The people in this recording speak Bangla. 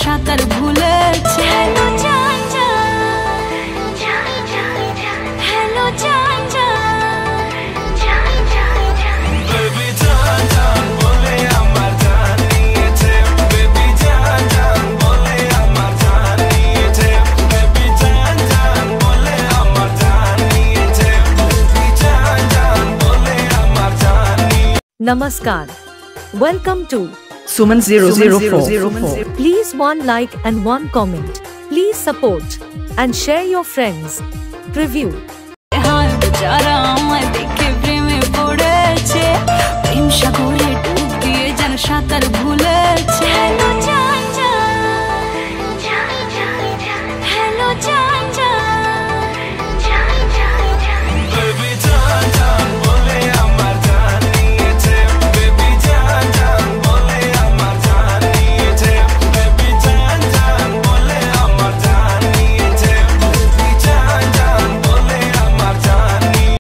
সাঁতার ভুলেছে। হ্যালো জান হ্যালো জান বেবি জান জান বলে আমার জান নিয়েছে, বেবি জান জান বলে আমার জান নিয়েছে, বেবি জান জান বলে আমার জান নিয়েছে, বেবি জান জান বলে আমার জান নিয়েছে। Namaskar. Welcome to Suman 004. Please one like and one comment. Please support and share your friends. Preview. হাল যারা আমায়